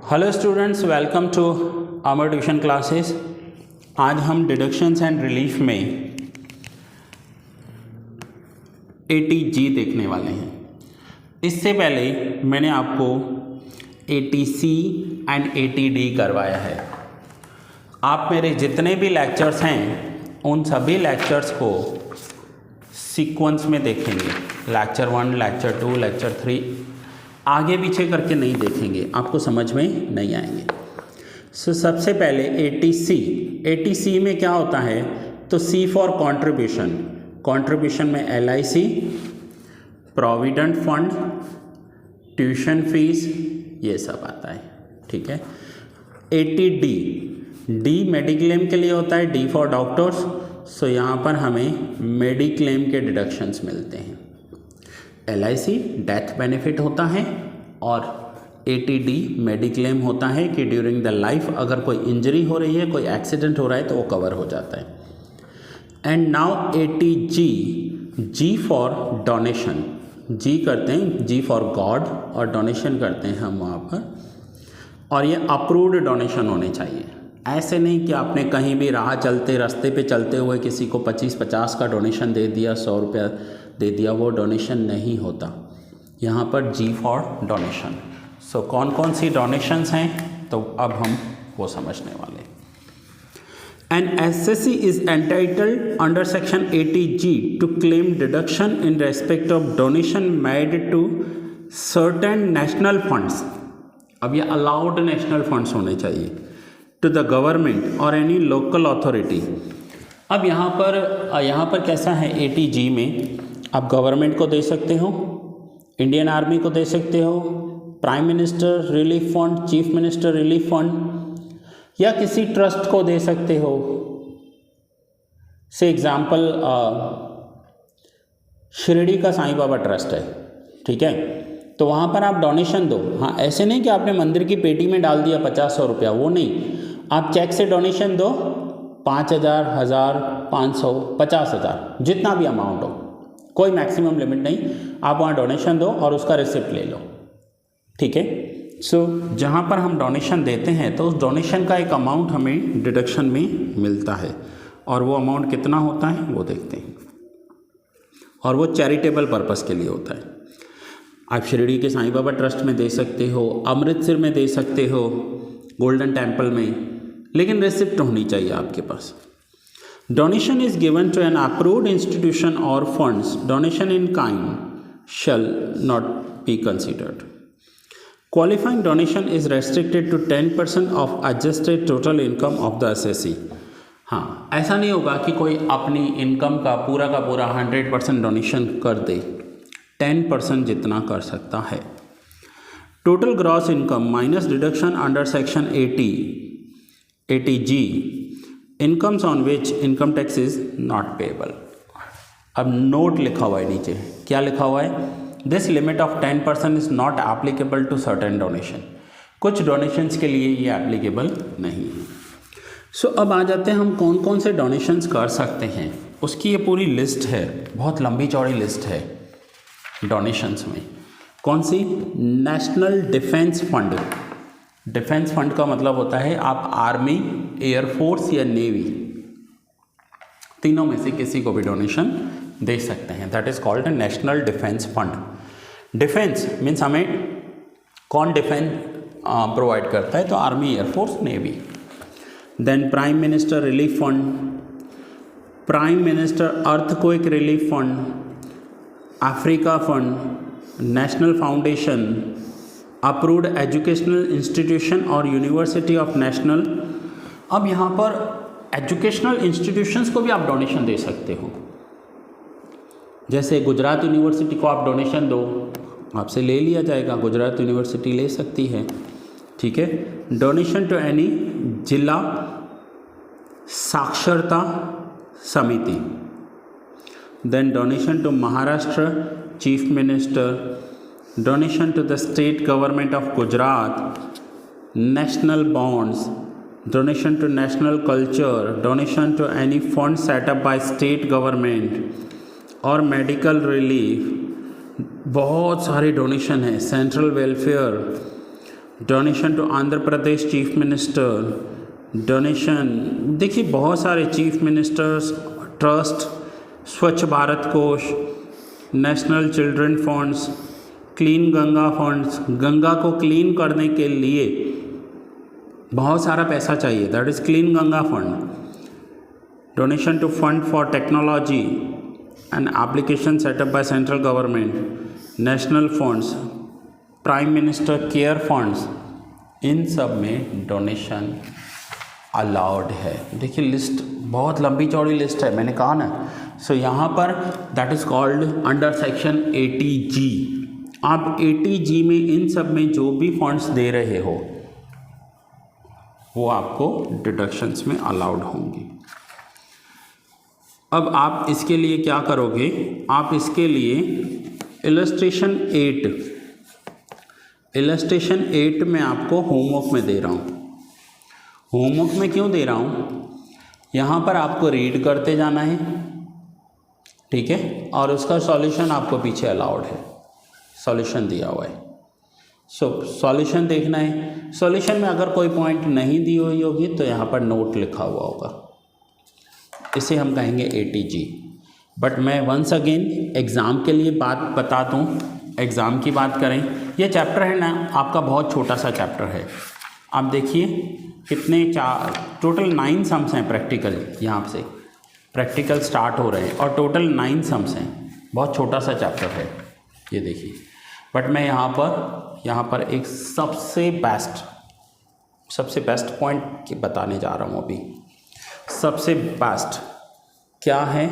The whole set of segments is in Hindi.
Hello students, welcome to our tuition classes. आज हम डिडक्शंस एंड रिलीफ में 80G देखने वाले हैं। इससे पहले मैंने आपको 80C एंड 80D करवाया है। आप मेरे जितने भी लेक्चर्स हैं उन सभी लेक्चर्स को सीक्वेंस में देखेंगे। लेक्चर 1, लेक्चर 2, लेक्चर 3 आगे पीछे करके नहीं देखेंगे, आपको समझ में नहीं आएंगे। सबसे पहले 80C में क्या होता है, तो C फॉर कंट्रीब्यूशन। कंट्रीब्यूशन में LIC, provident fund, tuition fees, ये सब आता है। ठीक है। 80D मेडिक्लेम के लिए होता है, D फॉर डॉक्टर्स। सो यहाँ पर हमें मेडिक्लेम के डिडक्शंस मिलते हैं। LIC डेथ बेनिफिट होता है और 80D मेडिक्लेम होता है कि ड्यूरिंग द लाइफ अगर कोई इंजरी हो रही है, कोई एक्सीडेंट हो रहा है तो वो कवर हो जाता है। And now 80G for donation. G करते हैं, G फॉर गॉड, और डोनेशन करते हैं हम वहाँ पर। और ये अप्रूव्ड डोनेशन होने चाहिए। ऐसे नहीं कि आपने कहीं भी रास्ते पे चलते हुए किसी को 25-50 का डोनेशन दे दिया, 100 रुपया दे दिया, वो डोनेशन नहीं होता। यहाँ पर G फॉर डोनेशन। सो कौन कौन सी डोनेशंस हैं, तो अब हम वो समझने वाले। An assessee is entitled under section 80G to claim deduction in respect of donation made to certain national funds। अब ये अलाउड नेशनल फंड्स होने चाहिए। टू द गवर्नमेंट और एनी लोकल अथॉरिटी। अब यहाँ पर कैसा है, 80G में आप गवर्नमेंट को दे सकते हो, इंडियन आर्मी को दे सकते हो, prime minister relief fund, chief minister relief fund, या किसी ट्रस्ट को दे सकते हो। से एग्जाम्पल शिरडी का साईं बाबा ट्रस्ट है, ठीक है, तो वहाँ पर आप डोनेशन दो। हाँ, ऐसे नहीं कि आपने मंदिर की पेटी में डाल दिया 50-100 रुपया, वो नहीं। आप चेक से डोनेशन दो, 5,000, 1,000, 500, 50,000, जितना भी अमाउंट हो, कोई मैक्सिमम लिमिट नहीं। आप वहाँ डोनेशन दो और उसका रिसिप्ट ले लो। ठीक है। सो जहाँ पर हम डोनेशन देते हैं तो उस डोनेशन का एक अमाउंट हमें डिडक्शन में मिलता है, और वो अमाउंट कितना होता है वो देखते हैं। और वो चैरिटेबल पर्पस के लिए होता है। आप शिरडी के साईं बाबा ट्रस्ट में दे सकते हो, अमृतसर में दे सकते हो, गोल्डन टेम्पल में, लेकिन रिसिप्ट होनी चाहिए आपके पास। Donation is given to an approved institution और funds. Donation in kind shall not be considered. Qualifying donation is restricted to 10% of adjusted total income of the assessee. हाँ, ऐसा नहीं होगा कि कोई अपनी इनकम का पूरा 100% डोनेशन कर दे, 10% जितना कर सकता है। Total gross income minus deduction under section 80G, incomes on which income tax is not payable. अब नोट लिखा हुआ है नीचे, क्या लिखा हुआ है, this limit of 10% is not applicable to certain donation. कुछ डोनेशंस के लिए ये एप्लीकेबल नहीं है। सो अब आ जाते हैं हम कौन कौन से डोनेशंस कर सकते हैं। उसकी ये पूरी लिस्ट है, बहुत लंबी चौड़ी लिस्ट है डोनेशंस में। कौन सी? National defence fund. Defence fund का मतलब होता है आप आर्मी, एयरफोर्स या नेवी, तीनों में से किसी को भी डोनेशन दे सकते हैं। That is called national defence fund. Defence means हमें कौन डिफेंस प्रोवाइड करता है, तो army, air force, navy. Then prime minister relief fund, prime minister earthquake relief fund, Africa fund, national foundation, approved educational institution और यूनिवर्सिटी ऑफ नेशनल। अब यहाँ पर एजुकेशनल इंस्टीट्यूशंस को भी आप डोनेशन दे सकते हो। जैसे गुजरात यूनिवर्सिटी को आप डोनेशन दो, आपसे ले लिया जाएगा, गुजरात यूनिवर्सिटी ले सकती है। ठीक है। डोनेशन टू एनी जिला साक्षरता समिति। Then donation to Maharashtra chief minister, donation to the state government of Gujarat, national bonds, donation to national culture, donation to any fund set up by state government, और मेडिकल रिलीफ। बहुत सारे डोनेशन हैं, central welfare, donation to Andhra Pradesh chief minister, donation देखिए बहुत सारे chief ministers, trust, Swachh Bharat Kosh, national children funds, clean Ganga funds, Ganga को क्लीन करने के लिए बहुत सारा पैसा चाहिए, that is clean Ganga fund. Donation to fund for technology and application setup by central government, national funds, prime minister care funds, इन सब में डोनेशन अलाउड है। देखिए लिस्ट बहुत लंबी चौड़ी लिस्ट है, मैंने कहा ना। सो यहाँ पर that is called under section 80G। आप 80G में इन सब में जो भी फंड्स दे रहे हो वो आपको डिडक्शंस में अलाउड होंगी। अब आप इसके लिए क्या करोगे, आप इसके लिए इलस्ट्रेशन 8 में आपको होमवर्क में दे रहा हूँ। होमवर्क में क्यों दे रहा हूँ, यहाँ पर आपको रीड करते जाना है, ठीक है, और उसका सॉल्यूशन आपको पीछे अलाउड है, सॉल्यूशन दिया हुआ है। सॉल्यूशन देखना है। सॉल्यूशन में अगर कोई पॉइंट नहीं दी हुई होगी तो यहाँ पर नोट लिखा हुआ होगा, इसे हम कहेंगे 80G। बट मैं वंस अगेन एग्ज़ाम के लिए बात बता दूँ, एग्ज़ाम की बात करें, ये चैप्टर है ना आपका बहुत छोटा सा चैप्टर है। आप देखिए कितने टोटल 9 सम्स हैं प्रैक्टिकल, यहाँ से प्रैक्टिकल स्टार्ट हो रहे हैं और टोटल 9 सम्स हैं, बहुत छोटा सा चैप्टर है ये देखिए। बट मैं यहाँ पर एक सबसे बेस्ट पॉइंट बताने जा रहा हूँ अभी। सबसे बेस्ट क्या है,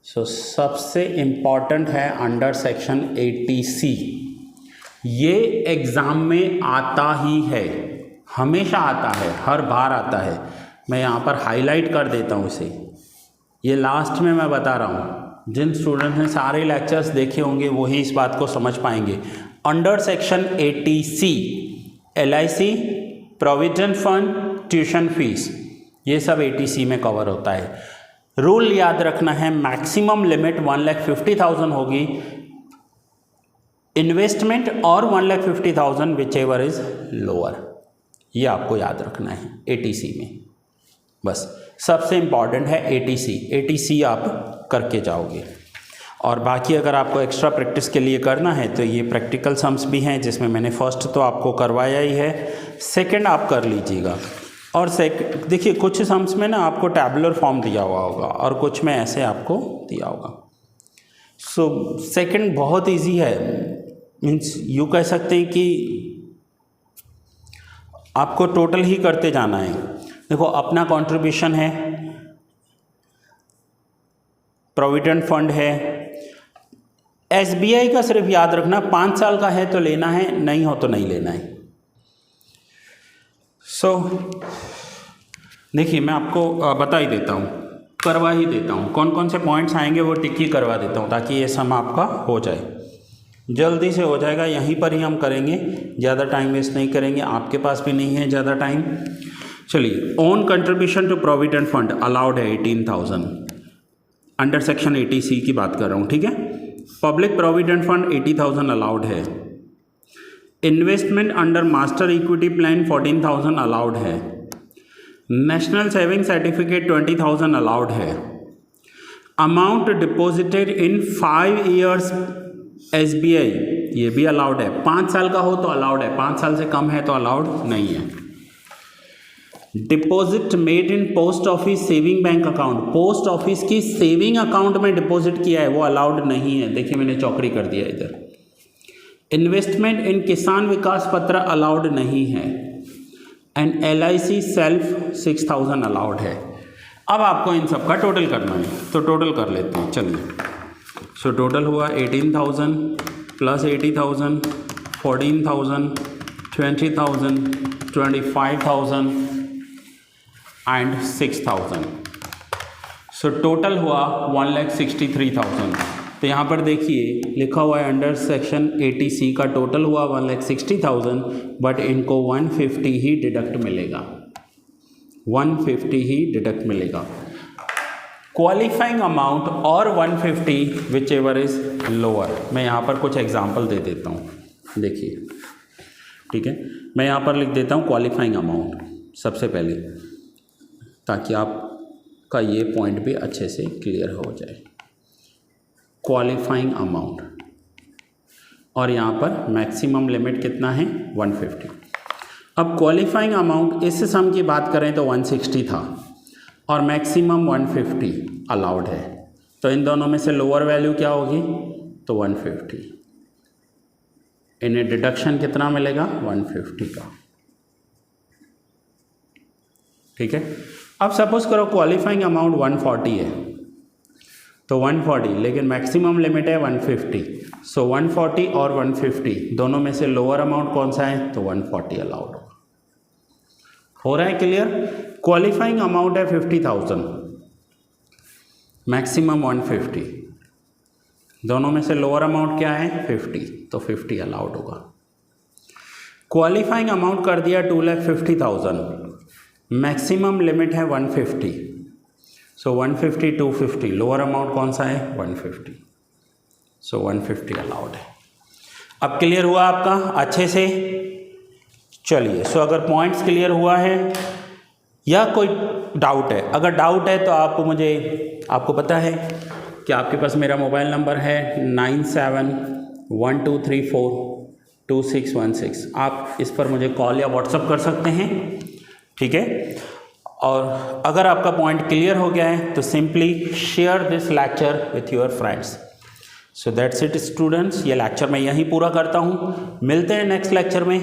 सबसे इम्पॉर्टेंट है अंडर सेक्शन 80C। ये एग्ज़ाम में आता ही है, हमेशा आता है, हर बार आता है। मैं यहाँ पर हाईलाइट कर देता हूँ इसे, ये लास्ट में मैं बता रहा हूँ। जिन स्टूडेंट्स ने सारे लेक्चर्स देखे होंगे वही इस बात को समझ पाएंगे। Under section 80C LIC, provident fund, tuition fees, ये सब 80C में कवर होता है। रूल याद रखना है, मैक्सिमम लिमिट 1,50,000 होगी इन्वेस्टमेंट और 1,50,000 विच एवर इज लोअर, ये आपको याद रखना है 80C में। बस सबसे इम्पॉर्टेंट है 80C आप करके जाओगे। और बाकी अगर आपको एक्स्ट्रा प्रैक्टिस के लिए करना है तो ये प्रैक्टिकल सम्स भी हैं, जिसमें मैंने फर्स्ट तो आपको करवाया ही है, सेकंड आप कर लीजिएगा। और देखिए कुछ सम्स में ना आपको टैबुलर फॉर्म दिया हुआ होगा और कुछ में ऐसे आपको दिया होगा। सेकंड बहुत इजी है, मीन्स यूँ कह सकते हैं कि आपको टोटल ही करते जाना है। देखो अपना कंट्रीब्यूशन है, प्रोविडेंट फंड है, SBI का सिर्फ याद रखना 5 साल का है तो लेना है, नहीं हो तो नहीं लेना है। देखिए मैं आपको बता ही देता हूँ, करवा ही देता हूँ, कौन कौन से पॉइंट्स आएंगे वो टिक ही करवा देता हूँ ताकि ये सम आपका हो जाए, जल्दी से हो जाएगा। यहीं पर ही हम करेंगे, ज़्यादा टाइम वेस्ट नहीं करेंगे, आपके पास भी नहीं है ज़्यादा टाइम। चलिए, own contribution to provident fund allowed है 18,000, अंडर सेक्शन 80C की बात कर रहा हूँ, ठीक है। पब्लिक प्रोविडेंट फंड 80,000 अलाउड है। Investment under master equity plan 14,000 allowed है। नेशनल सेविंग सर्टिफिकेट 20,000 अलाउड है। Amount deposited in 5 years SBI ये भी अलाउड है। 5 साल का हो तो अलाउड है, 5 साल से कम है तो अलाउड नहीं है। Deposit made in post office saving bank account, post office की सेविंग अकाउंट में डिपॉजिट किया है वो अलाउड नहीं है, देखिए मैंने चौकड़ी कर दिया इधर। इन्वेस्टमेंट इन किसान विकास पत्र अलाउड नहीं है। एंड LIC सेल्फ 6,000 अलाउड है। अब आपको इन सब का टोटल करना है, तो टोटल कर लेते हैं, चलिए। टोटल हुआ 18,000 प्लस 80,000, 14,000, 20,000, 25,000 एंड 6,000। टोटल हुआ 1,63,000। तो यहाँ पर देखिए लिखा हुआ है अंडर सेक्शन 80C का टोटल हुआ 1,60,000, बट इनको 150 ही डिडक्ट मिलेगा, 150 ही डिडक्ट मिलेगा। क्वालिफाइंग अमाउंट और 150 विच एवर इज लोअर। मैं यहाँ पर कुछ एग्जाम्पल दे देता हूँ, देखिए ठीक है, मैं यहाँ पर लिख देता हूँ क्वालिफाइंग अमाउंट सबसे पहले, ताकि आपका ये पॉइंट भी अच्छे से क्लियर हो जाए। क्वालिफाइंग अमाउंट, और यहाँ पर मैक्सिमम लिमिट कितना है 150। अब क्वालिफाइंग अमाउंट इस सम की बात करें तो 160 था और मैक्सिमम 150 अलाउड है, तो इन दोनों में से लोअर वैल्यू क्या होगी, तो 150। इन्हें डिडक्शन कितना मिलेगा 150 का, ठीक है। अब सपोज करो क्वालिफाइंग अमाउंट 140 है, तो 140, लेकिन मैक्सिमम लिमिट है 150, सो 140 और 150 दोनों में से लोअर अमाउंट कौन सा है, तो 140 अलाउड होगा। हो रहा है क्लियर। क्वालिफाइंग अमाउंट है 50,000, मैक्सिमम 150, दोनों में से लोअर अमाउंट क्या है 50, तो 50 अलाउड होगा। क्वालिफाइंग अमाउंट कर दिया 2,50,000, मैक्सिमम लिमिट है 150, सो 150 250, लोअर अमाउंट कौन सा है 150, सो 150 अलाउड है। अब क्लियर हुआ आपका अच्छे से। चलिए, सो अगर पॉइंट्स क्लियर हुआ है या कोई डाउट है, अगर डाउट है तो आपको पता है कि आपके पास मेरा मोबाइल नंबर है 9712342616। आप इस पर मुझे कॉल या व्हाट्सअप कर सकते हैं, ठीक है। और अगर आपका पॉइंट क्लियर हो गया है तो simply share this lecture with your friends. So that's it students, ये लेक्चर मैं यहीं पूरा करता हूँ। मिलते हैं नेक्स्ट लेक्चर में।